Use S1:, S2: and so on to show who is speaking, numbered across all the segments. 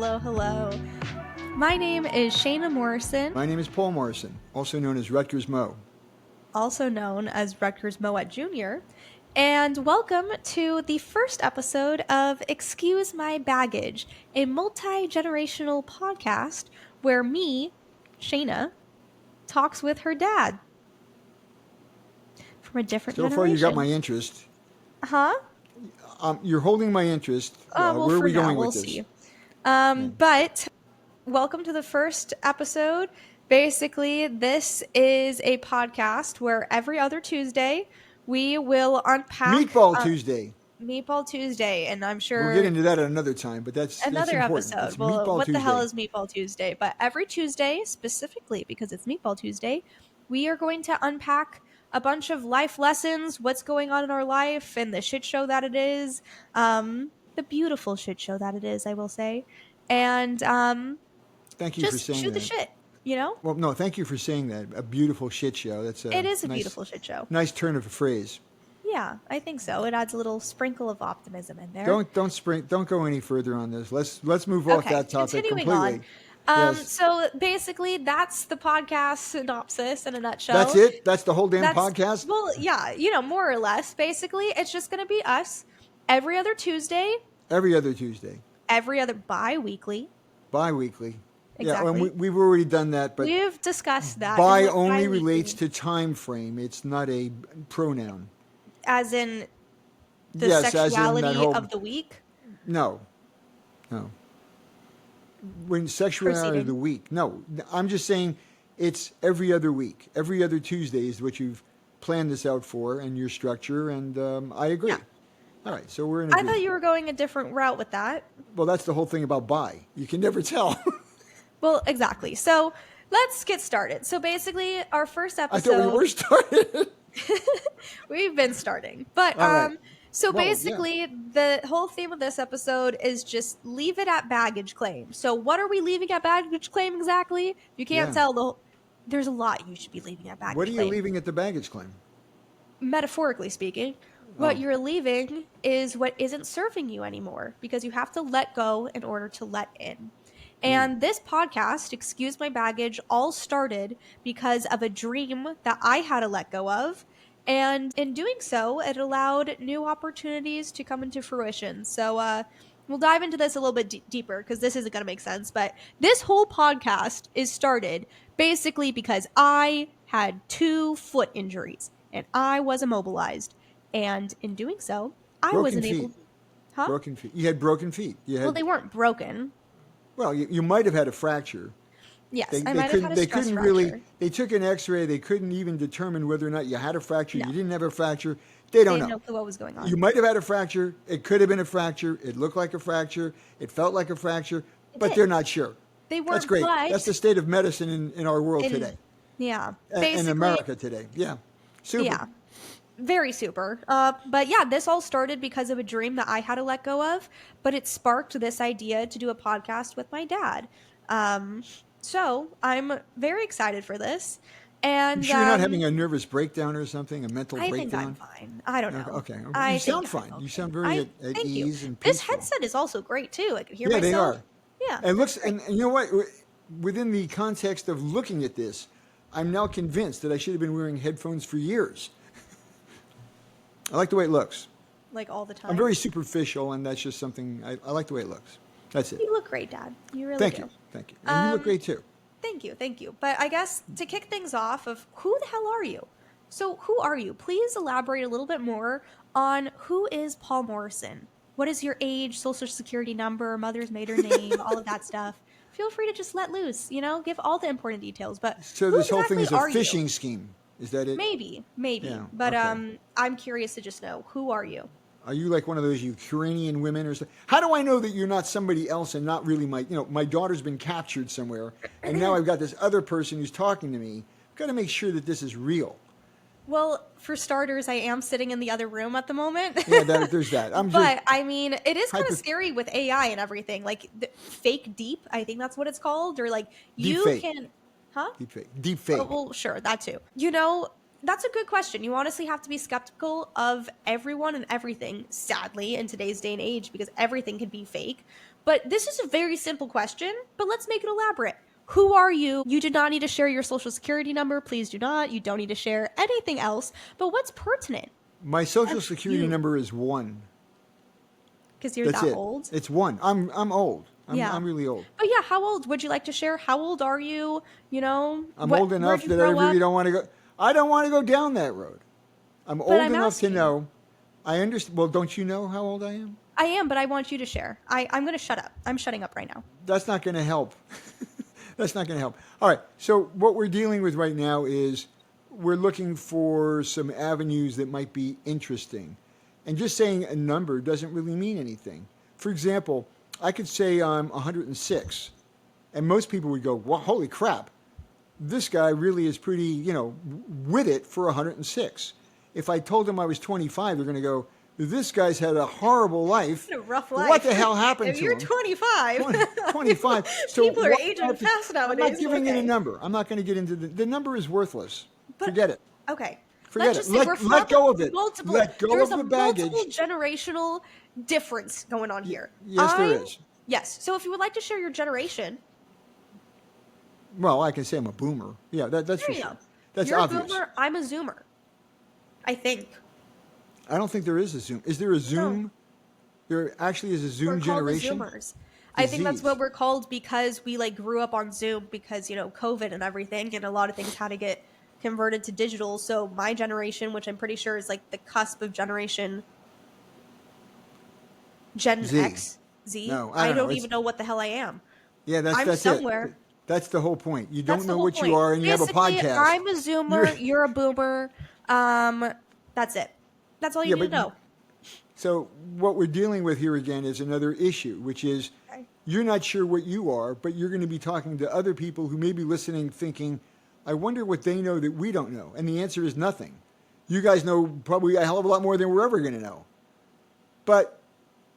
S1: hello, hello. My name is Shayna Morrison,
S2: My name is Paul Morrison, also known as Rutgers Moe.
S1: also known as Rutgers Moet Jr., and welcome to the first episode of Excuse My Baggage, a multi-generational podcast where me, Shayna, talks with her dad from a different
S2: So far, you got my
S1: generation.
S2: interest.
S1: Huh?
S2: You're holding my interest.
S1: Well,
S2: Where are
S1: for
S2: we
S1: now,
S2: going
S1: we'll
S2: with this?
S1: see. But welcome to the first episode. Basically, this is a podcast where every other Tuesday we will unpack
S2: Meatball Tuesday.
S1: Meatball Tuesday, and I'm
S2: We'll get
S1: sure
S2: into that at another time, but that's
S1: another
S2: important.
S1: episode.
S2: It's
S1: Well,
S2: Meatball
S1: what the hell
S2: Tuesday.
S1: is Meatball Tuesday? But every Tuesday, specifically because it's Meatball Tuesday, we are going to unpack a bunch of life lessons, what's going on in our life, and the shit show that it is. The beautiful shit show that it is, I will say. And
S2: Thank you for
S1: just
S2: saying
S1: shoot the
S2: that.
S1: shit, you know?
S2: Well, no, thank you for saying that. A beautiful shit show. That's
S1: It
S2: a
S1: is a
S2: nice,
S1: beautiful shit show.
S2: nice turn of a phrase.
S1: Yeah, I think so. It adds a little sprinkle of optimism in there.
S2: Don't go any further on this. Let's move off
S1: Okay,
S2: that topic
S1: continuing
S2: completely.
S1: on.
S2: Yes.
S1: So basically, that's the podcast synopsis in a nutshell.
S2: That's it? That's the whole damn
S1: That's
S2: podcast?
S1: well, yeah, more or less. Basically, it's just going to be us every other Tuesday,
S2: Every other Tuesday.
S1: every other bi-weekly.
S2: Bi-weekly. Yeah,
S1: Exactly.
S2: and we've already done that, but
S1: We've discussed that.
S2: bi
S1: and what
S2: only
S1: bi-weekly-
S2: relates to time frame. It's not a pronoun.
S1: as in the
S2: Yes, as in that
S1: sexuality
S2: whole-
S1: of the week.
S2: No. When sexuality of
S1: Proceeding.
S2: the week. No, I'm just saying it's every other week. Every other Tuesday is what you've planned this out for and your structure, and I agree.
S1: Yeah.
S2: All right, so we're in
S1: I
S2: agreement.
S1: thought you were going a different route with that.
S2: Well, that's the whole thing about bi. You can never tell.
S1: Well, exactly. So let's get started. So basically, our first
S2: I
S1: episode.
S2: thought we were started.
S1: We've been starting. But
S2: All right.
S1: so
S2: Well,
S1: basically the whole theme of this episode is just leave it at baggage claim. So what are we leaving at baggage claim exactly? You can't
S2: Yeah.
S1: tell there's a lot you should be leaving at baggage
S2: What are you
S1: claim.
S2: leaving at the baggage claim?
S1: Metaphorically speaking, what
S2: Oh.
S1: you're leaving is what isn't serving you anymore because you have to let go in order to let in. And this podcast, Excuse My Baggage, all started because of a dream that I had to let go of. And in doing so, it allowed new opportunities to come into fruition. So we'll dive into this a little bit deeper because this isn't going to make sense. But this whole podcast is started basically because I had 2 foot injuries and I was immobilized. And in doing so, I
S2: Broken
S1: wasn't
S2: feet.
S1: able. Huh?
S2: Broken feet. You had broken feet. You had,
S1: Well, they weren't broken.
S2: well, you might have had a fracture.
S1: Yes, I might have had a
S2: They
S1: stress
S2: couldn't
S1: fracture.
S2: really. They took an X-ray. They couldn't even determine whether or not you had a fracture.
S1: No.
S2: You didn't have a fracture. They
S1: They
S2: don't
S1: had
S2: know.
S1: no clue what was going on.
S2: You might have had a fracture. It could have been a fracture. It looked like a fracture. It felt like a fracture, but
S1: did.
S2: they're not sure.
S1: They weren't.
S2: That's great.
S1: But
S2: That's the state of medicine in our world
S1: in-
S2: today.
S1: Yeah,
S2: In
S1: basically,
S2: America today. Yeah. Super.
S1: yeah, very super. But yeah, this all started because of a dream that I had to let go of. But it sparked this idea to do a podcast with my dad. So I'm very excited for this. And
S2: You sure you're not having a nervous breakdown or something? A mental
S1: I think
S2: breakdown?
S1: I'm fine. I don't know.
S2: Okay.
S1: I
S2: You
S1: think
S2: sound
S1: I'm
S2: fine.
S1: okay.
S2: You sound very at
S1: Thank
S2: ease
S1: you.
S2: and
S1: This
S2: peaceful.
S1: headset is also great too. I can hear
S2: Yeah,
S1: myself.
S2: they are.
S1: Yeah.
S2: And looks, and you know what? Within the context of looking at this, I'm now convinced that I should have been wearing headphones for years. I like the way it looks.
S1: Like all the time.
S2: I'm very superficial, and that's just something I like the way it looks. That's it.
S1: You look great, Dad. You really
S2: Thank
S1: do.
S2: you. Thank you. And you look great too.
S1: Thank you. But I guess to kick things off of who the hell are you? So who are you? Please elaborate a little bit more on who is Paul Morrison. What is your age, social security number, mother's maiden name, all of that stuff. Feel free to just let loose, give all the important details. But
S2: So
S1: who
S2: this whole thing
S1: exactly
S2: is a
S1: are you?
S2: phishing scheme. Is that it?
S1: Maybe.
S2: Yeah,
S1: But
S2: okay.
S1: I'm curious to just know, who are you?
S2: Are you like one of those Ukrainian women or something? How do I know that you're not somebody else and not really my daughter's been captured somewhere, and now I've got this other person who's talking to me. I've got to make sure that this is real.
S1: Well, for starters, I am sitting in the other room at the moment.
S2: Yeah, there's that.
S1: But I mean, it is kind of
S2: Hypo-
S1: scary with AI and everything. Like fake deep, I think that's what it's called. Or like you
S2: Deepfake.
S1: can, huh?
S2: Deep fake.
S1: Oh, well, sure, that too. That's a good question. You honestly have to be skeptical of everyone and everything, sadly, in today's day and age, because everything can be fake. But this is a very simple question, but let's make it elaborate. Who are you? You do not need to share your social security number. Please do not. You don't need to share anything else. But what's pertinent?
S2: My social
S1: That's
S2: security
S1: you.
S2: number is 1.
S1: Because you're
S2: That's
S1: that
S2: it.
S1: old?
S2: It's 1. I'm old.
S1: Yeah.
S2: I'm really old.
S1: But yeah, how old would you like to share? How old are you? You know,
S2: I'm old
S1: where'd
S2: enough
S1: you
S2: that I
S1: grow
S2: really
S1: up?
S2: don't want to go. I don't want to go down that road. I'm
S1: But
S2: old
S1: I'm
S2: enough to
S1: asking.
S2: know. I understand. Well, don't you know how old I am?
S1: I am, but I want you to share. I'm going to shut up. I'm shutting up right now.
S2: That's not going to help. That's not going to help. All right. So what we're dealing with right now is we're looking for some avenues that might be interesting. And just saying a number doesn't really mean anything. For example, I could say I'm 106, and most people would go, well, holy crap, this guy really is pretty, with it for 106. If I told them I was 25, they're going to go, this guy's had a horrible life.
S1: A rough life.
S2: What the hell happened
S1: If
S2: to
S1: you're
S2: him?
S1: 25.
S2: 25. So
S1: People are
S2: what
S1: aging
S2: happened-
S1: fast
S2: I'm
S1: nowadays.
S2: not giving it a
S1: Okay.
S2: number. I'm not going to get into the number is worthless.
S1: But
S2: Forget it.
S1: okay.
S2: Forget
S1: Let's
S2: it.
S1: just say we're
S2: Let go of it.
S1: multiple.
S2: Let go
S1: There's
S2: of
S1: a
S2: the baggage.
S1: multiple generational difference going on here.
S2: Yes, there is.
S1: Yes. So if you would like to share your generation,
S2: Well, I can say I'm a boomer. Yeah, that's
S1: there
S2: for
S1: you
S2: sure.
S1: go.
S2: That's
S1: You're
S2: obvious.
S1: a boomer. I'm a zoomer. I think.
S2: I don't think there is a Zoom. Is there a Zoom? There actually is a Zoom
S1: We're called the
S2: generation.
S1: Zoomers. I think that's
S2: Disease.
S1: what we're called because we grew up on Zoom because COVID and everything, and a lot of things had to get converted to digital. So my generation, which I'm pretty sure is the cusp of generation Gen
S2: Z.
S1: X, Z.
S2: No, I
S1: I
S2: don't know.
S1: don't even know what the hell I am.
S2: Yeah,
S1: I'm
S2: that's
S1: somewhere.
S2: it. That's the whole point. You
S1: That's
S2: don't
S1: the
S2: know
S1: whole
S2: what
S1: point.
S2: you are, and you have a
S1: Basically,
S2: podcast.
S1: I'm a Zoomer. You're a Boomer. That's it. That's all you
S2: Yeah,
S1: need to
S2: but
S1: know.
S2: So what we're dealing with here again is another issue, which is
S1: Okay.
S2: you're not sure what you are, but you're going to be talking to other people who may be listening, thinking, I wonder what they know that we don't know. And the answer is nothing. You guys know probably a hell of a lot more than we're ever going to know. But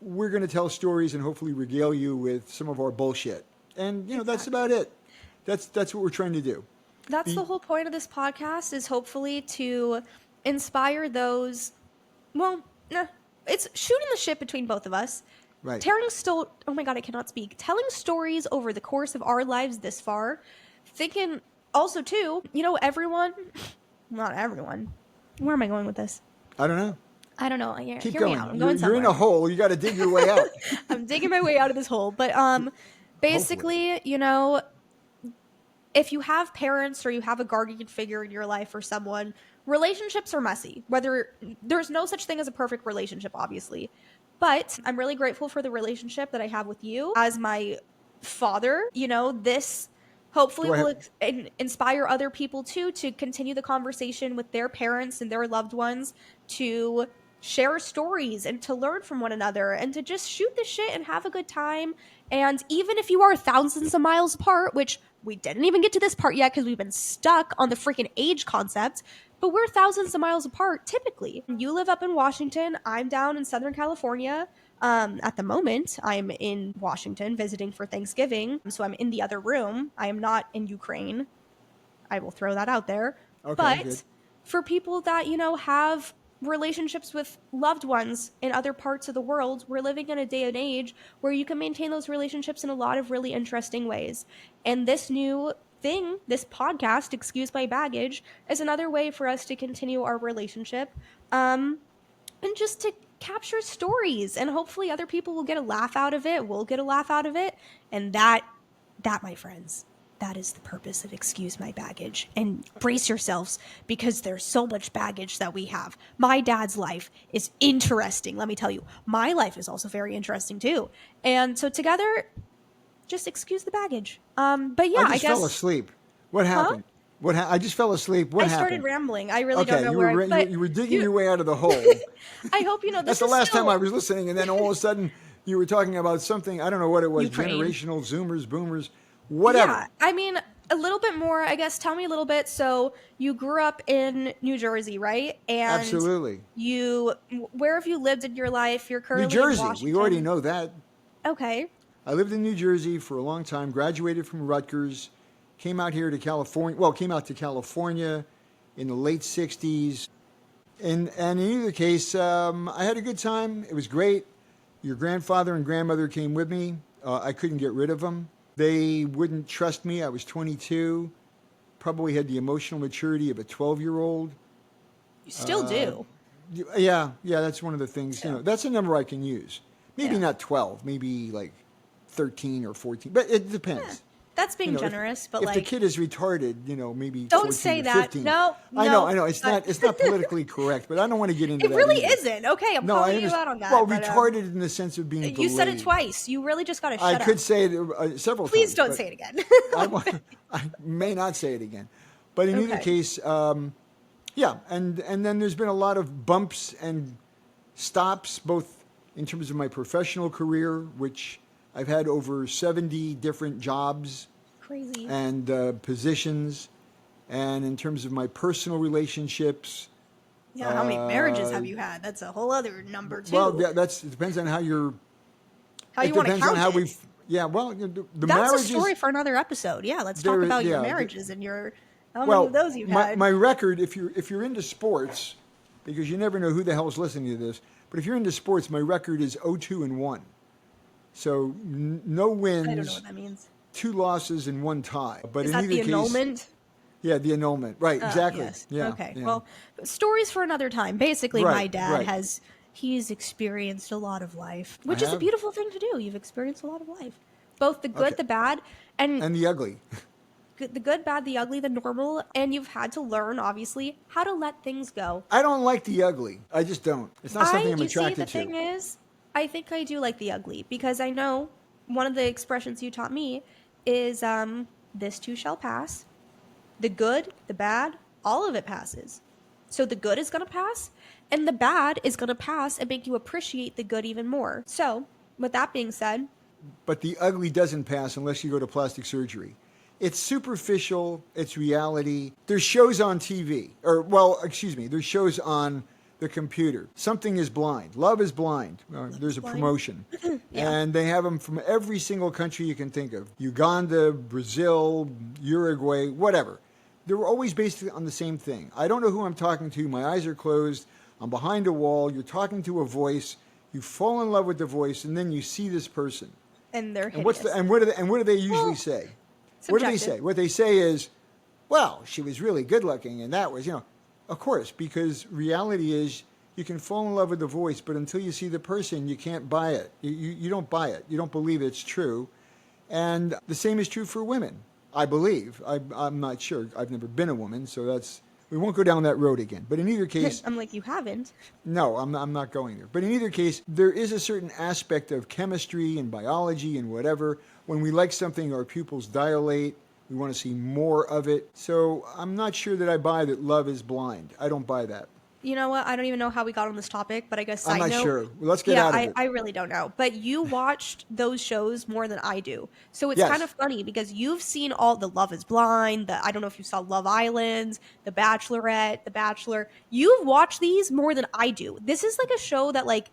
S2: we're going to tell stories and hopefully regale you with some of our bullshit. And, that's about it. That's what we're trying to do.
S1: That's the whole point of this podcast is hopefully to inspire those. Well, it's shooting the shit between both of us.
S2: Right.
S1: Oh my God, I cannot speak. Telling stories over the course of our lives this far. Thinking also too, everyone, not everyone. Where am I going with this?
S2: I don't know.
S1: I don't know. Yeah,
S2: Keep
S1: hear
S2: going.
S1: me out. I'm going
S2: You're in
S1: somewhere.
S2: a hole. You got to dig your way out.
S1: I'm digging my way out of this hole. But basically, if you have parents or you have a guardian figure in your life or someone, relationships are messy. There's no such thing as a perfect relationship, obviously. But I'm really grateful for the relationship that I have with you as my father. This hopefully will inspire other people too to continue the conversation with their parents and their loved ones, to share stories and to learn from one another and to just shoot the shit and have a good time. And even if you are thousands of miles apart, which we didn't even get to this part yet because we've been stuck on the freaking age concept, but we're thousands of miles apart typically. You live up in Washington. I'm down in Southern California. At the moment, I'm in Washington visiting for Thanksgiving. So I'm in the other room. I am not in Ukraine. I will throw that out there.
S2: Okay,
S1: But
S2: good.
S1: for people that, have relationships with loved ones in other parts of the world, we're living in a day and age where you can maintain those relationships in a lot of really interesting ways. And this new thing, this podcast, Excuse My Baggage, is another way for us to continue our relationship and just to capture stories. And hopefully other people will get a laugh out of it. We'll get a laugh out of it. And that, my friends, that is the purpose of Excuse My Baggage. And brace yourselves because there's so much baggage that we have. My dad's life is interesting, let me tell you. My life is also very interesting too. And so together, just excuse the baggage. But yeah,
S2: I just fell asleep. What happened? I just fell asleep. What happened?
S1: I started rambling. I really don't know where
S2: you were digging your way out of the hole.
S1: I hope this
S2: That's the last time I was listening, and then all of a sudden you were talking about something. I don't know what it was.
S1: Ukraine.
S2: Generational Zoomers, boomers, whatever.
S1: Yeah, I mean, a little bit more, I guess. Tell me a little bit. So you grew up in New Jersey, right? And
S2: Absolutely.
S1: Where have you lived in your life? You're currently
S2: New Jersey.
S1: in Washington.
S2: We already know that.
S1: Okay.
S2: I lived in New Jersey for a long time, graduated from Rutgers, came out here to California. Well, came out to California in the late 60s. And in either case, I had a good time. It was great. Your grandfather and grandmother came with me. I couldn't get rid of them. They wouldn't trust me. I was 22, probably had the emotional maturity of a 12-year-old.
S1: You still do.
S2: Yeah, that's one of the things.
S1: Too.
S2: That's a number I can use. Maybe
S1: Yeah.
S2: not 12, maybe like 13 or 14, but it depends.
S1: That's being
S2: If,
S1: generous, but
S2: if the
S1: like,
S2: kid is retarded, maybe
S1: don't
S2: 14
S1: say
S2: or
S1: that.
S2: 15.
S1: No,
S2: I
S1: no.
S2: know. It's not politically correct, but I don't want to get into
S1: It
S2: that
S1: really
S2: either.
S1: isn't. Okay, I'm
S2: No, I
S1: calling you
S2: understand.
S1: out on that.
S2: Well,
S1: but,
S2: retarded in the sense of being
S1: you said it
S2: delayed.
S1: twice. You really just got to
S2: I
S1: shut
S2: could
S1: up.
S2: say it several
S1: Please
S2: times.
S1: don't
S2: but
S1: say it again.
S2: I may not say it again. But in either
S1: Okay.
S2: case, yeah. And then there's been a lot of bumps and stops, both in terms of my professional career, which I've had over 70 different jobs
S1: Crazy.
S2: and positions, and in terms of my personal relationships.
S1: Yeah, how many marriages have you had? That's a whole other number too.
S2: Well, it depends on how you're.
S1: how
S2: It
S1: you want to
S2: depends on
S1: count
S2: how
S1: it.
S2: we've. Yeah, well, the
S1: That's
S2: marriages.
S1: a story for another episode. Yeah, let's talk about your marriages and your how many of those you've had.
S2: my record, if you're into sports, because you never know who the hell's listening to this, but if you're into sports, my record is 0-2-1. So no wins,
S1: I don't know what that means.
S2: 2 losses, and 1 tie. But
S1: Is
S2: in
S1: that
S2: either
S1: the
S2: case,
S1: annulment?
S2: yeah, the annulment, right? Exactly.
S1: Yes.
S2: Yeah.
S1: Okay.
S2: yeah.
S1: Well, stories for another time. Basically,
S2: Right,
S1: my dad
S2: right.
S1: he's experienced a lot of life,
S2: I
S1: which is a
S2: have.
S1: beautiful thing to do. You've experienced a lot of life, both the good,
S2: Okay.
S1: the bad, and
S2: And the ugly.
S1: the good, bad, the ugly, the normal, and you've had to learn, obviously, how to let things go.
S2: I don't like the ugly. I just don't. It's not something I'm
S1: you see, the
S2: attracted
S1: thing
S2: to.
S1: is, I think I do like the ugly because I know one of the expressions you taught me is this too shall pass. The good, the bad, all of it passes. So the good is going to pass, and the bad is going to pass and make you appreciate the good even more. So, with that being said,
S2: But the ugly doesn't pass unless you go to plastic surgery. It's superficial. It's reality. There's shows on TV, there's shows on the computer. Something is blind. Love is blind. There's a
S1: Blind.
S2: promotion.
S1: Yeah.
S2: And they have them from every single country you can think of. Uganda, Brazil, Uruguay, whatever. They're always based on the same thing. I don't know who I'm talking to. My eyes are closed. I'm behind a wall. You're talking to a voice. You fall in love with the voice, and then you see this person.
S1: and they're
S2: And
S1: hideous.
S2: what do they usually
S1: Well,
S2: say? What do they
S1: subjective.
S2: say? What they say is, well, she was really good looking, and that was, of course, because reality is you can fall in love with the voice, but until you see the person, you can't buy it. You don't buy it. You don't believe it's true. And the same is true for women, I believe. I'm not sure. I've never been a woman, so we won't go down that road again. But in either case,
S1: I'm like, you haven't.
S2: no, I'm not going there. But in either case, there is a certain aspect of chemistry and biology and whatever. When we like something, our pupils dilate. We want to see more of it. So I'm not sure that I buy that love is blind. I don't buy that.
S1: You know what? I don't even know how we got on this topic, but I guess side
S2: I'm not
S1: note,
S2: sure. Let's get
S1: yeah,
S2: out of it.
S1: I really don't know. But you watched those shows more than I do. So it's
S2: Yes.
S1: kind of funny because you've seen all the Love is Blind, I don't know if you saw Love Island, The Bachelorette, The Bachelor. You've watched these more than I do. This is like a show that like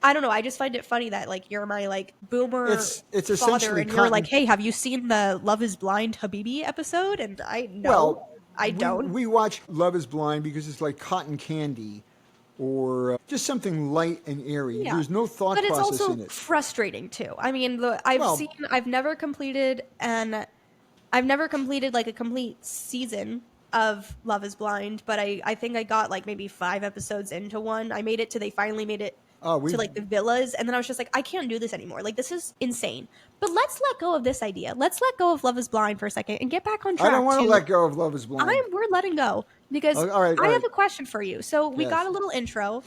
S1: I don't know, I just find it funny that like you're my like boomer
S2: It's
S1: father
S2: essentially
S1: and you're like, "Hey, have you seen the Love is Blind Habibi episode?" And I know
S2: Well,
S1: I don't.
S2: We watch Love is Blind because it's like cotton candy or just something light and airy.
S1: Yeah.
S2: There's no thought
S1: But it's
S2: process
S1: also
S2: in it.
S1: frustrating too. I mean,
S2: Well-
S1: I've never completed like a complete season of Love is Blind, but I think I got like maybe 5 episodes into one. I made it to they finally made it
S2: Oh,
S1: to like the villas, and then I was just like, I can't do this anymore. Like this is insane. But let's let go of this idea. Let's let go of Love is Blind for a second and get back on track.
S2: I don't want to
S1: to
S2: let go of Love is Blind.
S1: we're letting go because
S2: Oh, all right,
S1: I
S2: all
S1: have
S2: right.
S1: a question for you. So we
S2: Yes.
S1: got a little intro.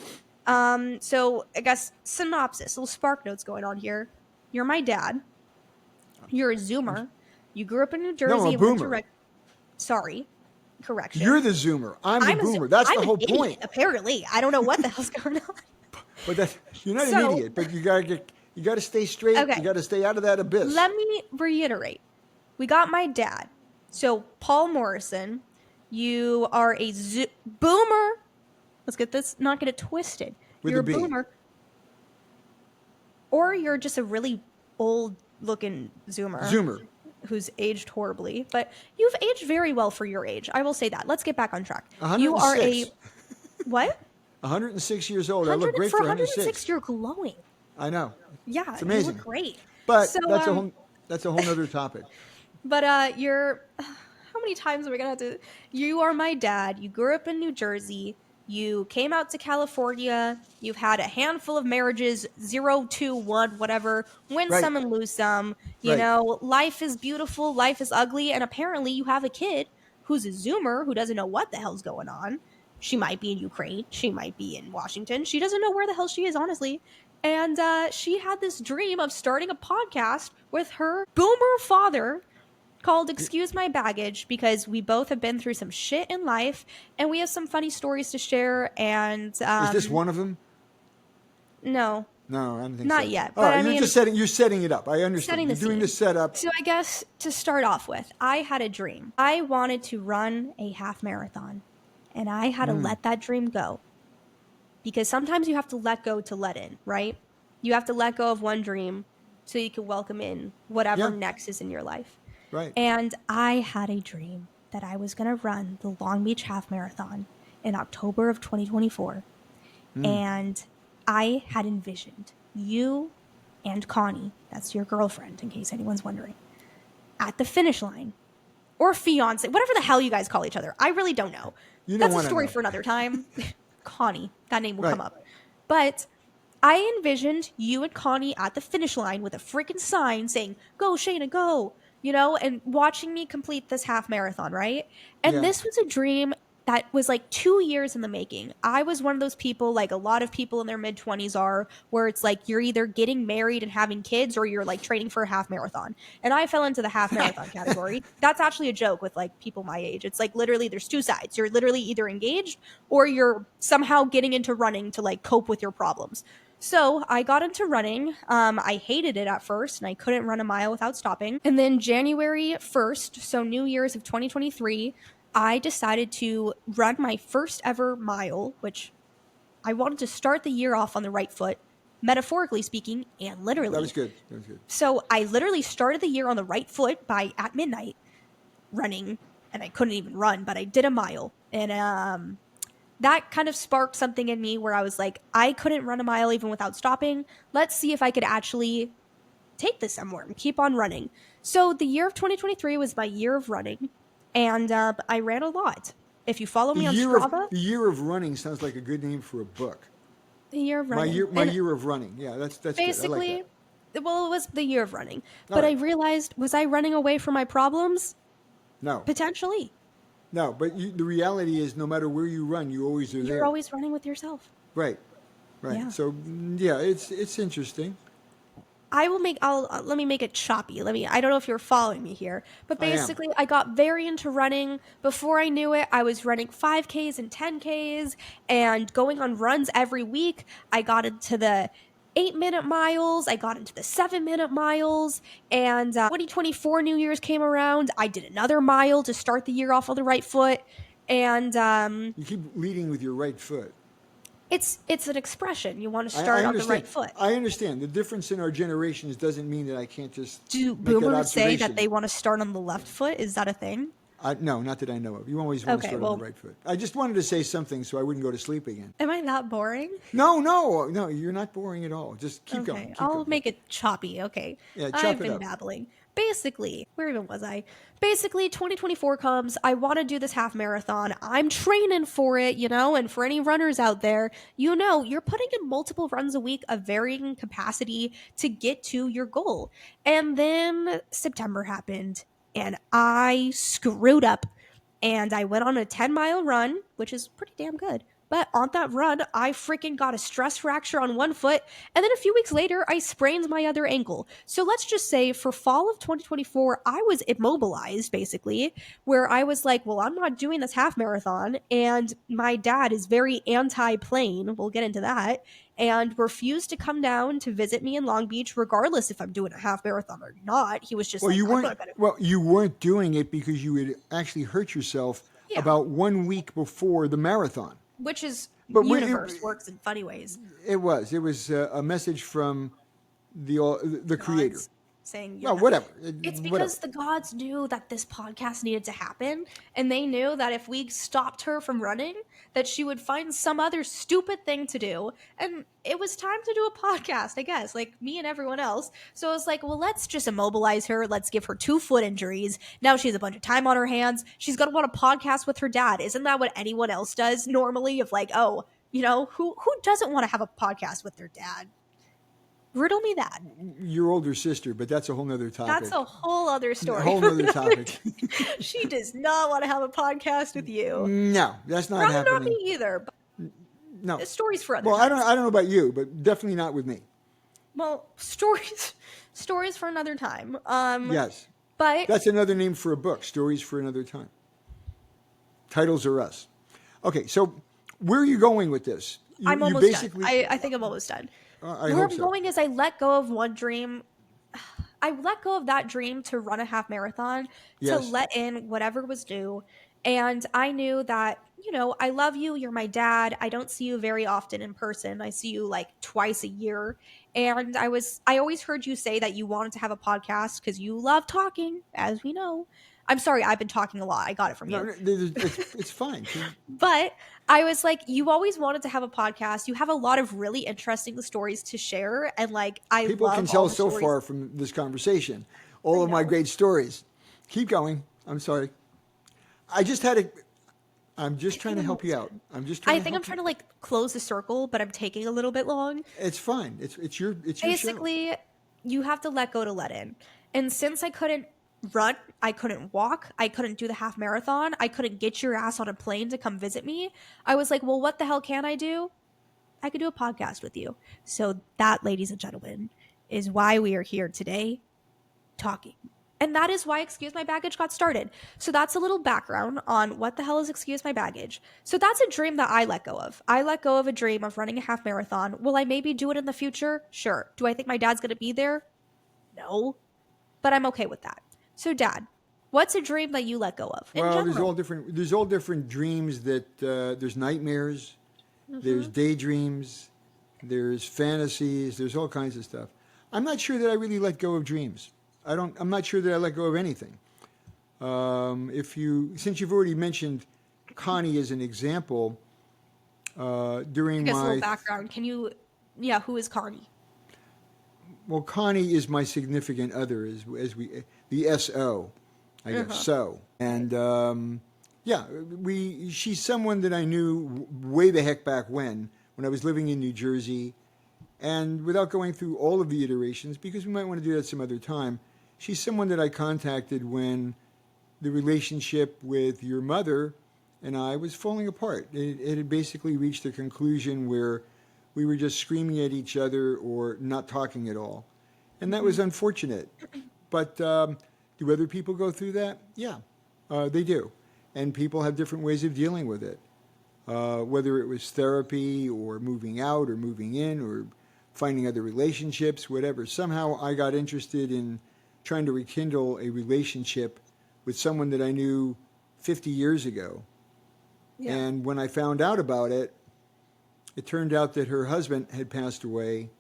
S1: So I guess synopsis, little spark notes going on here. You're my dad. You're a Zoomer. You grew up in New Jersey.
S2: No, a
S1: and went to
S2: boomer.
S1: Sorry, correction.
S2: You're the Zoomer. I'm the
S1: a
S2: boomer.
S1: Zo-
S2: That's
S1: I'm
S2: the
S1: an
S2: whole
S1: idiot,
S2: point.
S1: Apparently, I don't know what the hell's going on.
S2: But you're not
S1: So-
S2: an idiot. But you gotta stay straight.
S1: Okay.
S2: You gotta stay out of that abyss.
S1: Let me reiterate. We got my dad. So Paul Morrison, you are a boomer. Let's not get it twisted.
S2: With
S1: You're
S2: a B.
S1: boomer. Or you're just a really old looking Zoomer. Who's aged horribly. But you've aged very well for your age. I will say that. Let's get back on track.
S2: 106.
S1: You are a what?
S2: 106 years old. I look great for
S1: 106.
S2: 106.
S1: You're glowing.
S2: I know.
S1: Yeah,
S2: It's amazing.
S1: you look great. So
S2: But that's a whole nother topic.
S1: but you're how many times are we gonna have to you are my dad, you grew up in New Jersey, you came out to California, you've had a handful of marriages, zero, two, one, whatever, win
S2: Right.
S1: some and lose some,
S2: Right.
S1: life is beautiful, life is ugly, and apparently you have a kid who's a zoomer who doesn't know what the hell's going on. She might be in Ukraine, she might be in Washington, she doesn't know where the hell she is, honestly. And she had this dream of starting a podcast with her boomer father called Excuse My Baggage because we both have been through some shit in life and we have some funny stories to share. And
S2: Is this one of them?
S1: no,
S2: No, I don't think
S1: not
S2: so.
S1: yet.
S2: All
S1: But
S2: right,
S1: I mean,
S2: you're setting it up. I understand.
S1: setting the
S2: You're doing the
S1: scene.
S2: setup.
S1: So I guess to start off with, I had a dream. I wanted to run a half marathon and I had to let that dream go because sometimes you have to let go to let in, right? You have to let go of one dream so you can welcome in whatever
S2: Yeah,
S1: next is in your life.
S2: right.
S1: And I had a dream that I was going to run the Long Beach Half Marathon in October of 2024. And I had envisioned you and Connie, that's your girlfriend, in case anyone's wondering, at the finish line or fiance, whatever the hell you guys call each other. I really don't know.
S2: You don't
S1: That's a
S2: want to
S1: story
S2: know.
S1: for another time. Connie, that name will
S2: Right.
S1: come up. But I envisioned you and Connie at the finish line with a freaking sign saying, "Go, Shayna, go," and watching me complete this half marathon, right? And
S2: Yeah.
S1: this was a dream that was like 2 years in the making. I was one of those people, like a lot of people in their mid 20s are, where it's like you're either getting married and having kids or you're like training for a half marathon. And I fell into the half marathon category. That's actually a joke with like people my age. It's like literally there's two sides. You're literally either engaged or you're somehow getting into running to like cope with your problems. So I got into running. I hated it at first and I couldn't run a mile without stopping. And then January 1st, so New Year's of 2023, I decided to run my first ever mile, which I wanted to start the year off on the right foot, metaphorically speaking, and
S2: That was
S1: literally.
S2: good. That was good.
S1: So I literally started the year on the right foot by at midnight running, and I couldn't even run, but I did a mile. And that kind of sparked something in me where I was like, I couldn't run a mile even without stopping. Let's see if I could actually take this somewhere and keep on running. So the year of 2023 was my year of running, and I ran a lot. If you follow me on Strava,
S2: The year of running sounds like a good name for a book.
S1: the year of running.
S2: My
S1: And
S2: year of running. Yeah, that's good. I like that.
S1: basically, well, it was the year of running.
S2: All
S1: But I
S2: right.
S1: realized, was I running away from my problems?
S2: No,
S1: Potentially.
S2: no. But the reality is, no matter where you run, you always are
S1: You're
S2: there.
S1: always running with yourself.
S2: Right. Right.
S1: Yeah.
S2: So yeah, it's interesting.
S1: Let me make it choppy. I don't know if you're following me here, but
S2: I am.
S1: basically I got very into running. Before I knew it, I was running 5Ks and 10Ks and going on runs every week. I got into the 8-minute miles. I got into the 7-minute miles. And 2024 New Year's came around. I did another mile to start the year off on the right foot. And
S2: You keep leading with your right foot.
S1: it's an expression. You want to
S2: I
S1: start on the
S2: understand.
S1: right foot.
S2: I understand. The difference in our generations doesn't mean that I can't just
S1: Do
S2: make that
S1: boomers say that
S2: observation.
S1: they want to start on the left foot? Is that a thing?
S2: No, not that I know of. You always want to
S1: Okay,
S2: start on
S1: well,
S2: the right foot. I just wanted to say something so I wouldn't go to sleep again.
S1: am I that boring?
S2: No, no, no. You're not boring at all. Just keep
S1: Okay,
S2: going. Keep
S1: I'll
S2: going.
S1: make it choppy. Okay,
S2: Yeah,
S1: I've
S2: chop it
S1: been
S2: up.
S1: babbling. Basically, where even was I? Basically, 2024 comes. I want to do this half marathon. I'm training for it, and for any runners out there, you're putting in multiple runs a week of varying capacity to get to your goal. And then September happened, and I screwed up. And I went on a 10-mile run, which is pretty damn good. But on that run, I freaking got a stress fracture on one foot. And then a few weeks later, I sprained my other ankle. So let's just say for fall of 2024, I was immobilized basically, where I was like, well, I'm not doing this half marathon. And my dad is very anti plane. We'll get into that. And refused to come down to visit me in Long Beach, regardless if I'm doing a half marathon or not. He was just
S2: Well,
S1: like,
S2: you
S1: I'm
S2: weren't.
S1: not going to.
S2: Well, you weren't doing it because you had actually hurt yourself
S1: Yeah.
S2: about 1 week before the marathon.
S1: Which is
S2: But
S1: universe works in funny ways.
S2: it was a message from the creator.
S1: Gods. saying you're
S2: Well,
S1: not.
S2: whatever.
S1: It's
S2: Whatever.
S1: because the gods knew that this podcast needed to happen, and they knew that if we stopped her from running, that she would find some other stupid thing to do, and it was time to do a podcast, I guess, like me and everyone else. So I was like, well, let's just immobilize her. Let's give her 2 foot injuries. Now she has a bunch of time on her hands. She's gonna want a podcast with her dad. Isn't that what anyone else does normally? Of like, oh, who doesn't want to have a podcast with their dad? Riddle me that.
S2: Your older sister, but that's a whole nother
S1: That's
S2: topic.
S1: a whole other
S2: A
S1: story
S2: whole
S1: for
S2: nother
S1: another
S2: topic.
S1: day. She does not want to have a podcast with you.
S2: No, that's not
S1: Probably not
S2: happening.
S1: me either, but
S2: No.
S1: stories for other
S2: Well,
S1: times.
S2: I don't know about you, but definitely not with me.
S1: Well, stories for another time.
S2: Yes.
S1: But
S2: That's another name for a book, Stories for Another Time. Titles are us. Okay, so where are you going with this?
S1: I'm almost done. I think I'm almost done.
S2: I
S1: Where
S2: hope
S1: I'm
S2: so.
S1: going is I let go of one dream. I let go of that dream to run a half marathon, to
S2: Yes.
S1: let in whatever was due. And I knew that, I love you. You're my dad. I don't see you very often in person. I see you like twice a year. And I always heard you say that you wanted to have a podcast because you love talking, as we know. I'm sorry, I've been talking a lot. I got it from
S2: No,
S1: you.
S2: it's fine.
S1: But I was like, you always wanted to have a podcast. You have a lot of really interesting stories to share. And like, I
S2: People can
S1: love all
S2: tell
S1: the
S2: so
S1: stories.
S2: far from this conversation. All
S1: I
S2: of my
S1: know.
S2: great stories. Keep going. I'm sorry. I just had a. I'm just trying to help you out. I'm just trying
S1: I
S2: to
S1: think
S2: help
S1: I'm trying to like close the circle, but I'm taking a little bit long.
S2: It's fine. It's your show.
S1: Basically, you have to let go to let in. And since I couldn't run, I couldn't walk, I couldn't do the half marathon, I couldn't get your ass on a plane to come visit me, I was like, well, what the hell can I do? I could do a podcast with you. So that, ladies and gentlemen, is why we are here today talking. And that is why Excuse My Baggage got started. So that's a little background on what the hell is Excuse My Baggage. So that's a dream that I let go of. I let go of a dream of running a half marathon. Will I maybe do it in the future? Sure. Do I think my dad's going to be there? No. But I'm okay with that. So, Dad, what's a dream that you let go of in
S2: Well,
S1: general?
S2: there's all different dreams that there's nightmares, there's daydreams, there's fantasies, there's all kinds of stuff. I'm not sure that I really let go of dreams. I'm not sure that I let go of anything. Since you've already mentioned Connie as an example,
S1: I
S2: during
S1: guess a little
S2: my
S1: background. Who is Carney?
S2: well, Connie is my significant other, the SO, I guess. So, and she's someone that I knew way the heck back when I was living in New Jersey, and without going through all of the iterations, because we might want to do that some other time, she's someone that I contacted when the relationship with your mother and I was falling apart. It had basically reached a conclusion where we were just screaming at each other or not talking at all. And that was unfortunate. But do other people go through that? Yeah, they do. And people have different ways of dealing with it. Whether it was therapy or moving out or moving in or finding other relationships, whatever. Somehow I got interested in trying to rekindle a relationship with someone that I knew 50 years ago.
S1: Yeah.
S2: And when I found out about it, it turned out that her husband had passed away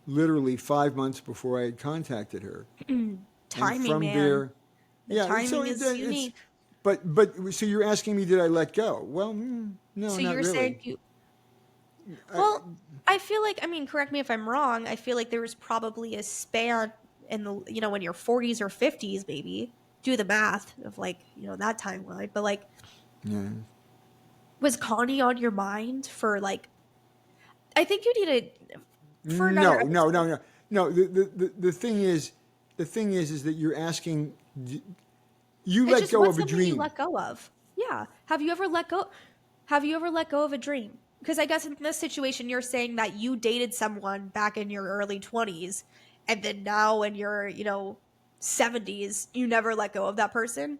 S2: literally 5 months before I had contacted her.
S1: Timing,
S2: And from
S1: man.
S2: there,
S1: The timing is unique.
S2: But so you're asking me, did I let go? Well, no,
S1: So
S2: not
S1: you're
S2: really.
S1: saying you. Well, I feel like, correct me if I'm wrong. I feel like there was probably a span in the, in your 40s or 50s, maybe. Do the math of like, that timeline. But like,
S2: Yeah.
S1: was Connie on your mind for like, I think you need to, for
S2: No,
S1: another
S2: no,
S1: episode.
S2: no, no, no. The thing is that you're asking. You
S1: It's
S2: let
S1: just
S2: go
S1: what's
S2: of a
S1: something you
S2: dream.
S1: let go of. Yeah. Have you ever let go? Have you ever let go of a dream? Because I guess in this situation, you're saying that you dated someone back in your early 20s, and then now in your, 70s, you never let go of that person.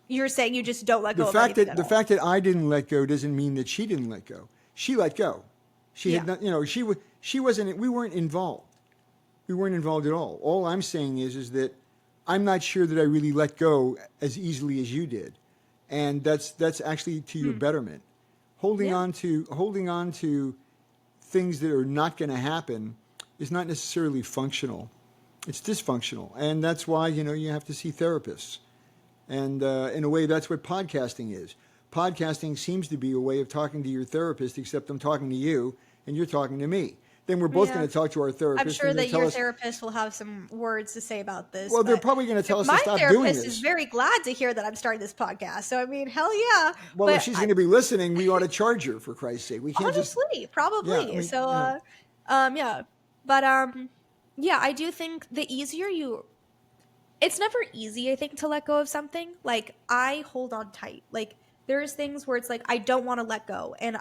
S1: You're saying you just don't let go of anything at
S2: The
S1: all.
S2: fact that I didn't let go doesn't mean that she didn't let go. She let go. She had
S1: Yeah.
S2: not. She wasn't. We weren't involved. We weren't involved at all. All I'm saying is that I'm not sure that I really let go as easily as you did, and that's actually to your betterment.
S1: Yeah.
S2: Holding on to things that are not going to happen is not necessarily functional. It's dysfunctional, and that's why you have to see therapists. And in a way, that's what podcasting is. Podcasting seems to be a way of talking to your therapist, except I'm talking to you and you're talking to me. Then we're both going
S1: Yeah.
S2: to talk to our
S1: I'm
S2: therapist,
S1: sure
S2: and they
S1: that
S2: tell
S1: your
S2: us,
S1: therapist will have some words to say about this,
S2: well, they're
S1: but
S2: probably going to tell us to
S1: my
S2: stop doing
S1: therapist is
S2: this.
S1: very glad to hear that I'm starting this podcast. So I mean, hell yeah.
S2: Well, if
S1: But
S2: she's going to be listening, we ought to charge her, for Christ's sake. We can't just,
S1: honestly,
S2: yeah, I
S1: probably.
S2: mean,
S1: So yeah. But yeah, I do think the easier you it's never easy, I think, to let go of something. Like I hold on tight. Like there's things where it's like I don't want to let go. And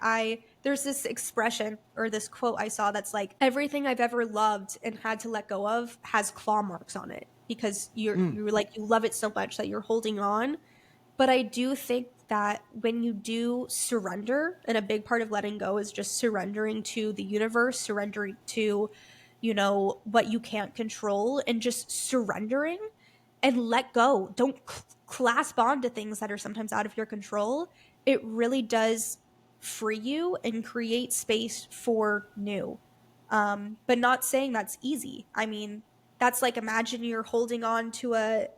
S1: there's this expression or this quote I saw that's like everything I've ever loved and had to let go of has claw marks on it because you're like you love it so much that you're holding on. But I do think that when you do surrender, and a big part of letting go is just surrendering to the universe, surrendering to, what you can't control, and just surrendering and let go. Don't clasp on to things that are sometimes out of your control. It really does free you and create space for new. But not saying that's easy. I mean, that's like imagine you're holding on to a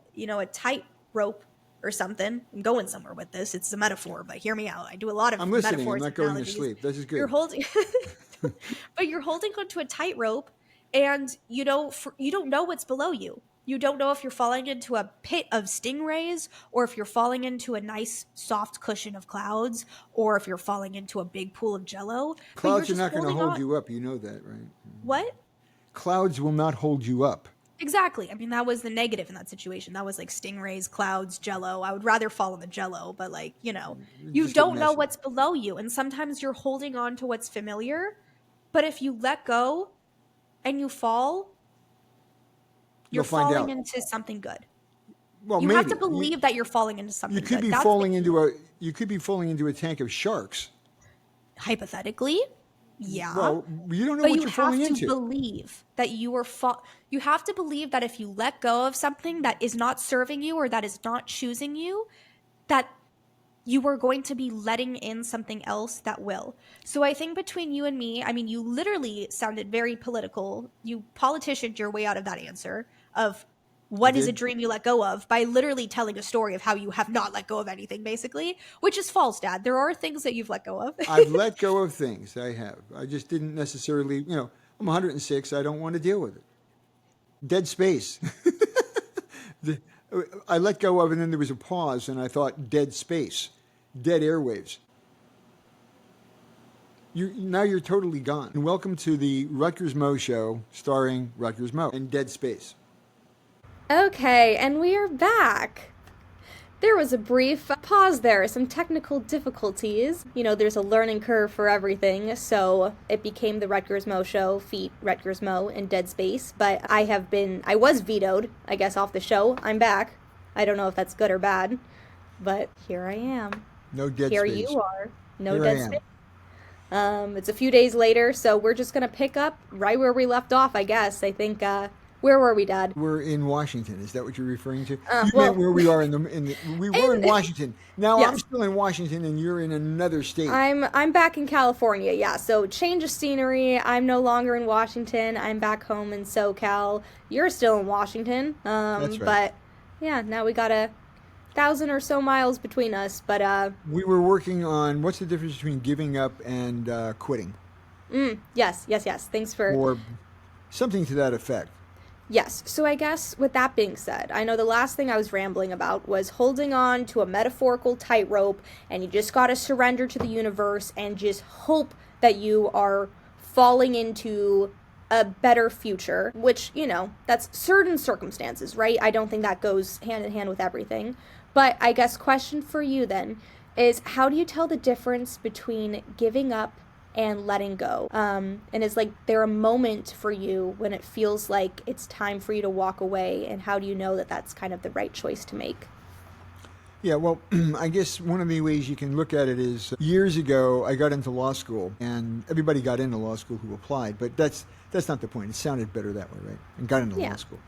S1: tight rope or something. I'm going somewhere with this. It's a metaphor, but hear me out. I do a lot of
S2: I'm listening. I'm
S1: metaphors
S2: not
S1: and
S2: going to
S1: analogies.
S2: sleep. This is
S1: You're
S2: good.
S1: holding, but you're holding onto a tightrope, and you don't know what's below you. You don't know if you're falling into a pit of stingrays, or if you're falling into a nice soft cushion of clouds, or if you're falling into a big pool of jello. But you're
S2: Clouds are
S1: just
S2: not going to
S1: holding
S2: hold
S1: on.
S2: you up. You know that, right?
S1: What?
S2: Clouds will not hold you up.
S1: Exactly. I mean, that was the negative in that situation. That was like stingrays, clouds, jello. I would rather fall in the jello, but like,
S2: You
S1: you
S2: just get
S1: don't know
S2: messy.
S1: what's below you. And sometimes you're holding on to what's familiar. But if you let go and you fall,
S2: You'll
S1: you're
S2: find
S1: falling
S2: out.
S1: into something good.
S2: Well,
S1: You have to
S2: maybe.
S1: believe that you're falling into
S2: You
S1: something
S2: could
S1: good.
S2: be
S1: That's the
S2: falling
S1: key.
S2: into a tank of sharks.
S1: Hypothetically, yeah.
S2: Well, you don't know
S1: But
S2: what
S1: you
S2: you're
S1: have
S2: falling
S1: to
S2: into.
S1: believe that you have to believe that if you let go of something that is not serving you or that is not choosing you, that you are going to be letting in something else that will. So I think between you and me, I mean, you literally sounded very political. You politicianed your way out of that answer of
S2: I
S1: what is a
S2: did.
S1: dream you let go of by literally telling a story of how you have not let go of anything, basically, which is false, Dad. There are things that you've let go of.
S2: I've let go of things. I have. I just didn't necessarily, I'm 106. I don't want to deal with it. Dead space. The- I let go of it, and then there was a pause, and I thought, dead space, dead airwaves. Now you're totally gone. And welcome to the Rutgers Moe Show, starring Rutgers Moe and Dead Space.
S3: Okay, and we are back. There was a brief pause there, some technical difficulties. There's a learning curve for everything, so it became the Rutgers Moe Show, feat Rutgers Moe in Dead Space. But I was vetoed, I guess, off the show. I'm back. I don't know if that's good or bad, but here I am.
S2: No dead
S3: Here
S2: space.
S3: you are. No
S2: Here I
S3: Dead
S2: am.
S3: Space. It's a few days later, so we're just gonna pick up right where we left off, I guess. I think, where were we, Dad?
S2: We're in Washington. Is that what you're referring to? You meant
S3: Well,
S2: where we are we were in
S3: and
S2: Washington. Now I'm
S3: yes,
S2: still in Washington, and you're in another state.
S3: I'm back in California, yeah. So change of scenery. I'm no longer in Washington. I'm back home in SoCal. You're still in Washington.
S2: That's right.
S3: But yeah, now we got 1,000 or so miles between us. But
S2: We were working on what's the difference between giving up and quitting,
S3: yes. Thanks for
S2: or something to that effect.
S3: Yes. So I guess with that being said, I know the last thing I was rambling about was holding on to a metaphorical tightrope, and you just got to surrender to the universe and just hope that you are falling into a better future, which, that's certain circumstances, right? I don't think that goes hand in hand with everything. But I guess question for you then is how do you tell the difference between giving up and letting go? And is there a moment for you when it feels like it's time for you to walk away? And how do you know that that's kind of the right choice to make?
S2: Yeah, well, I guess one of the ways you can look at it is years ago I got into law school, and everybody got into law school who applied, but that's not the point. It sounded better that way, right? And got into
S3: Yeah.
S2: law school.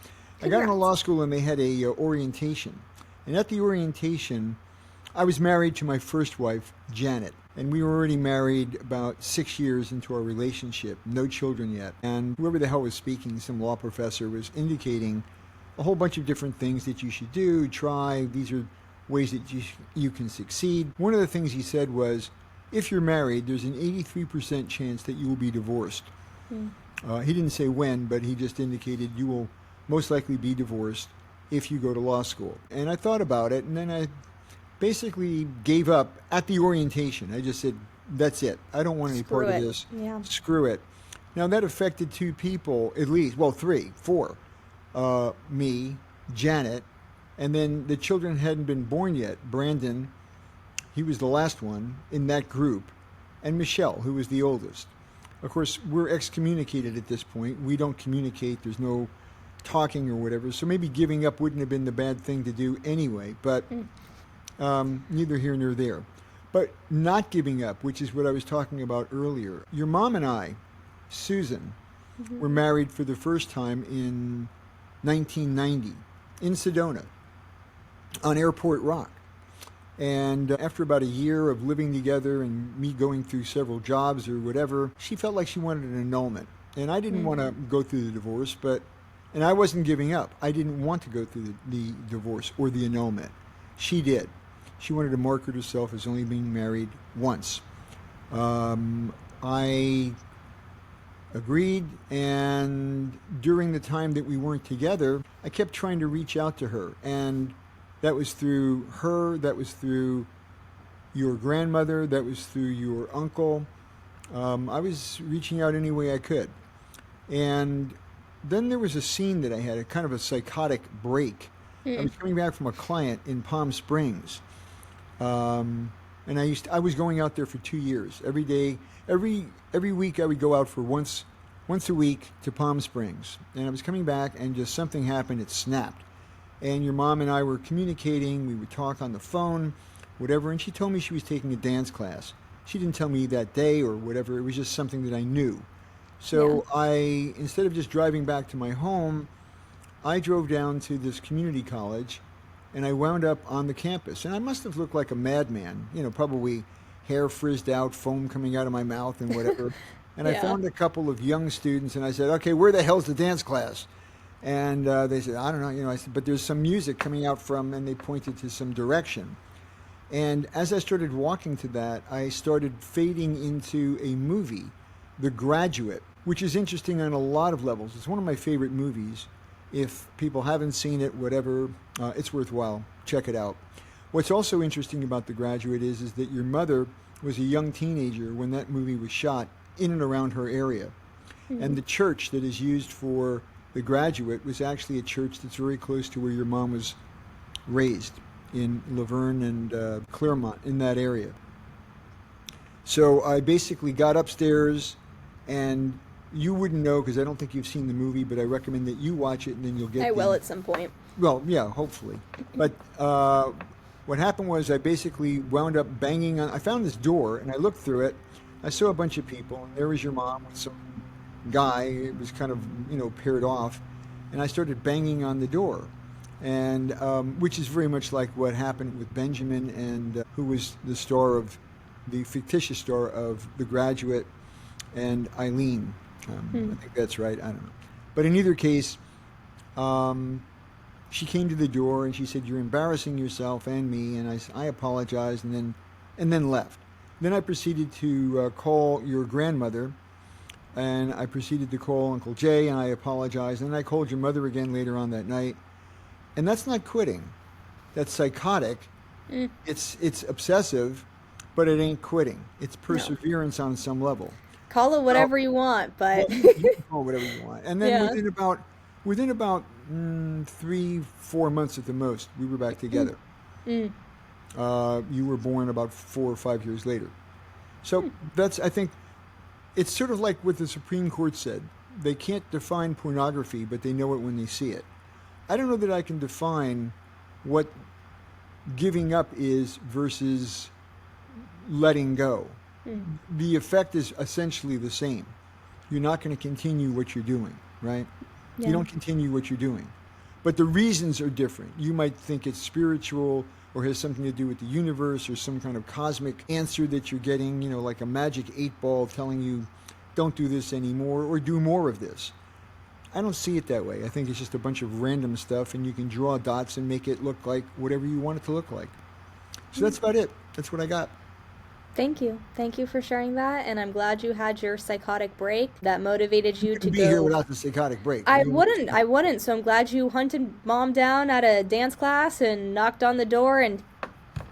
S2: I got into
S3: Congrats.
S2: law school, and they had a orientation, and at the orientation, I was married to my first wife, Janet, And we were already married about 6 years into our relationship, no children yet. And whoever the hell was speaking, some law professor, was indicating a whole bunch of different things that you should do, try. These are ways that you can succeed. One of the things he said was, if you're married, there's an 83% chance that you will be divorced. He didn't say when, but he just indicated you will most likely be divorced if you go to law school. And I thought about it, and then I basically gave up at the orientation. I just said, that's it. I don't want any part of this.
S3: Yeah.
S2: Screw it. Now, that affected two people, at least, well, three, four. Me, Janet, and then the children hadn't been born yet. Brandon, he was the last one in that group, and Michelle, who was the oldest. Of course, we're excommunicated at this point. We don't communicate. There's no talking or whatever. So maybe giving up wouldn't have been the bad thing to do anyway, but neither here nor there. But not giving up, which is what I was talking about earlier. Your mom and I, Susan, were married for the first time in 1990 in Sedona on Airport Rock. And after about a year of living together and me going through several jobs or whatever, she felt like she wanted an annulment. And I didn't want to go through the divorce, and I wasn't giving up. I didn't want to go through the divorce or the annulment. She did. She wanted to market herself as only being married once. I agreed, and during the time that we weren't together, I kept trying to reach out to her. And that was through her, that was through your grandmother, that was through your uncle. I was reaching out any way I could. And then there was a scene that I had, a kind of a psychotic break. I was coming back from a client in Palm Springs. And I was going out there for 2 years. Every day, every week I would go out for once a week to Palm Springs. And I was coming back and just something happened, it snapped. And your mom and I were communicating, we would talk on the phone, whatever, and she told me she was taking a dance class. She didn't tell me that day or whatever, it was just something that I knew. So I, instead of just driving back to my home, I drove down to this community college, and I wound up on the campus. And I must have looked like a madman, probably hair frizzed out, foam coming out of my mouth and whatever. And I found a couple of young students, and I said, okay, where the hell's the dance class? And they said, I don't know, I said, but there's some music coming out from, and they pointed to some direction. And as I started walking to that, I started fading into a movie, The Graduate, which is interesting on a lot of levels. It's one of my favorite movies. If people haven't seen it, whatever, it's worthwhile. Check it out. What's also interesting about The Graduate is that your mother was a young teenager when that movie was shot in and around her area. And the church that is used for The Graduate was actually a church that's very close to where your mom was raised, in Laverne and Claremont, in that area. So I basically got upstairs, and you wouldn't know because I don't think you've seen the movie, but I recommend that you watch it, and then you'll get
S3: I will at some point.
S2: Well, yeah, hopefully. But what happened was I basically wound up banging on... I found this door, and I looked through it. I saw a bunch of people, and there was your mom with some guy. It was kind of, paired off. And I started banging on the door, and which is very much like what happened with Benjamin and who was the fictitious star of The Graduate, and Eileen. I think that's right. I don't know. But in either case, she came to the door and she said, "You're embarrassing yourself and me." And I apologized and then left. Then I proceeded to call your grandmother, and I proceeded to call Uncle Jay, and I apologized. And then I called your mother again later on that night. And that's not quitting. That's psychotic. It's obsessive, but it ain't quitting. It's perseverance on some level.
S3: Call it whatever you want, but
S2: you can call it whatever you want. And then within about 3-4 months at the most, we were back together. You were born about 4 or 5 years later. So I think it's sort of like what the Supreme Court said. They can't define pornography, but they know it when they see it. I don't know that I can define what giving up is versus letting go. The effect is essentially the same. You're not going to continue what you're doing, right? You don't continue what you're doing. but the reasons are different. You might think it's spiritual or has something to do with the universe or some kind of cosmic answer that you're getting, like a magic 8-ball telling you don't do this anymore or do more of this. I don't see it that way. I think it's just a bunch of random stuff, and you can draw dots and make it look like whatever you want it to look like. So that's about it. That's what I got.
S3: Thank you. Thank you for sharing that, and I'm glad you had your psychotic break that motivated you to
S2: be
S3: go.
S2: Here without the psychotic break.
S3: I wouldn't. So I'm glad you hunted Mom down at a dance class and knocked on the door, and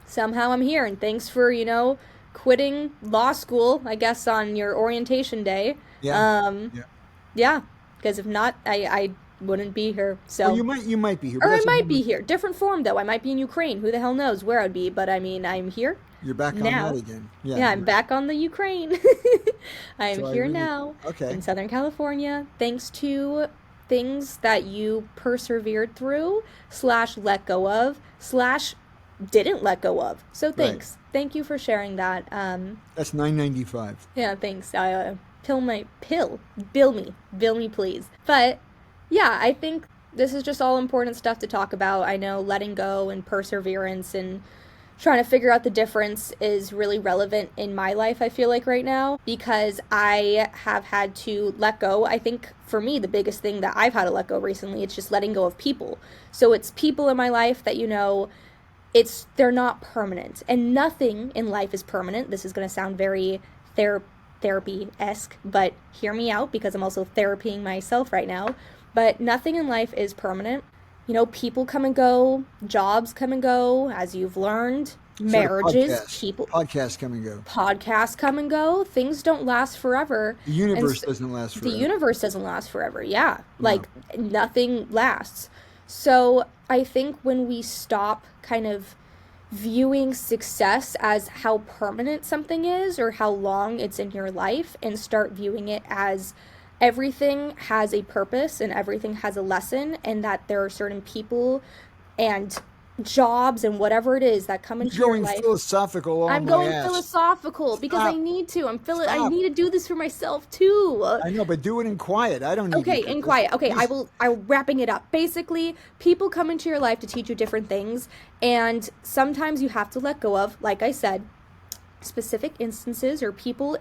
S3: somehow I'm here. And thanks for, quitting law school, I guess, on your orientation day.
S2: Yeah.
S3: Yeah. Because if not, I wouldn't be here. So
S2: well, you might be here.
S3: Or I might be here. Different form, though. I might be in Ukraine. Who the hell knows where I'd be? But I mean, I'm here.
S2: You're back
S3: now.
S2: On that again.
S3: Yeah, I'm back on the Ukraine. I am here now in Southern California, thanks to things that you persevered through, /let go of, / didn't let go of. So thanks. Right. Thank you for sharing that.
S2: That's $9.95.
S3: Yeah, thanks. Bill me, please. But yeah, I think this is just all important stuff to talk about. I know letting go and perseverance and trying to figure out the difference is really relevant in my life, I feel like, right now, because I have had to let go. I think for me, the biggest thing that I've had to let go recently, it's just letting go of people. So it's people in my life that, they're not permanent, and nothing in life is permanent. This is going to sound very therapy-esque, but hear me out, because I'm also therapying myself right now. But nothing in life is permanent. People come and go, jobs come and go, as you've learned, marriages,
S2: podcasts come and go.
S3: Podcasts come and go. Things don't last forever.
S2: The universe doesn't last forever.
S3: The universe doesn't last forever, yeah. No. Nothing lasts. So I think when we stop kind of viewing success as how permanent something is or how long it's in your life, and start viewing it as everything has a purpose and everything has a lesson, and that there are certain people and jobs and whatever it is that come into your life.
S2: Going philosophical.
S3: I'm going philosophical because I need to. I need to do this for myself too.
S2: I know, but do it in quiet. I don't need.
S3: Okay, in quiet. Okay, I'm wrapping it up. Basically, people come into your life to teach you different things, and sometimes you have to let go of, like I said, specific instances or people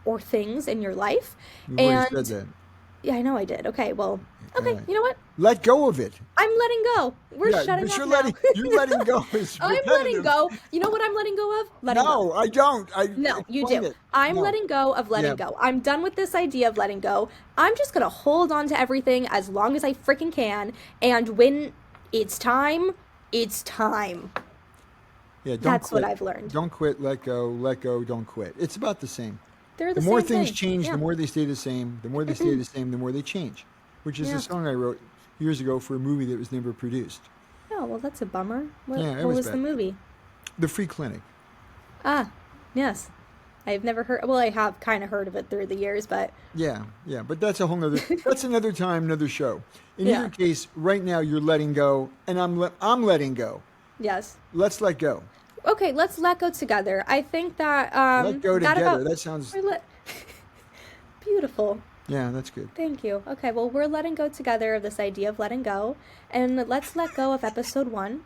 S3: or things in your life.
S2: You already said that.
S3: Yeah, I know I did. Okay, well, okay, you know what?
S2: Let go of it.
S3: I'm letting go. We're shutting up now.
S2: You're letting go.
S3: I'm letting go. You know what I'm letting go of? Letting go.
S2: No, I don't.
S3: No, you do. I'm letting go of letting go. I'm done with this idea of letting go. I'm just going to hold on to everything as long as I freaking can. And when it's time, it's time.
S2: Yeah,
S3: That's what I've learned.
S2: Don't quit, let go, don't quit. It's about the same.
S3: They're the
S2: more
S3: same
S2: things
S3: thing.
S2: change, the more they stay the same. The more they stay the same, the more they change. Which is a song I wrote years ago for a movie that was never produced.
S3: Oh, well, that's a bummer. What was the
S2: bad.
S3: movie?
S2: The Free Clinic.
S3: Ah, yes. I've never heard. Well, I have kind of heard of it through the years, but
S2: yeah. But that's a whole nother. That's another time, another show. In either case, right now you're letting go, and I'm letting go.
S3: Yes.
S2: Let's let go.
S3: Okay, let's let go together. I think that
S2: let go together. That sounds
S3: beautiful.
S2: Yeah, that's good.
S3: Thank you. Okay, well, we're letting go together of this idea of letting go, and let's let go of episode 1.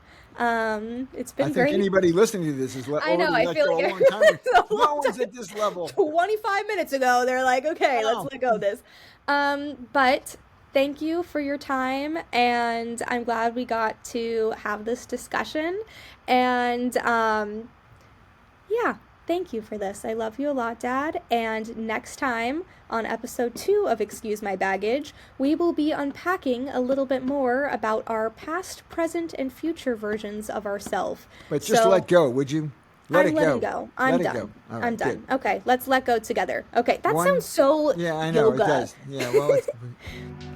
S3: It's been great.
S2: I think anybody listening to this is
S3: I know. I feel like
S2: a long time ago. No one's at this level.
S3: 25 minutes ago, they're like, okay, let's let go of this. But thank you for your time, and I'm glad we got to have this discussion. And yeah, thank you for this. I love you a lot, Dad. And next time on episode 2 of Excuse My Baggage, we will be unpacking a little bit more about our past, present, and future versions of ourselves.
S2: But just let go, would you?
S3: I'm letting go. I'm done. Right, I'm done. Good. Okay, let's let go together. Okay, that sounds so
S2: Yeah, I know,
S3: yoga.
S2: it does. Yeah, well, it's...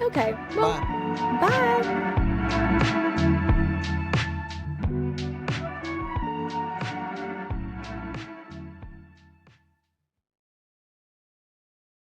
S3: Okay, well, bye.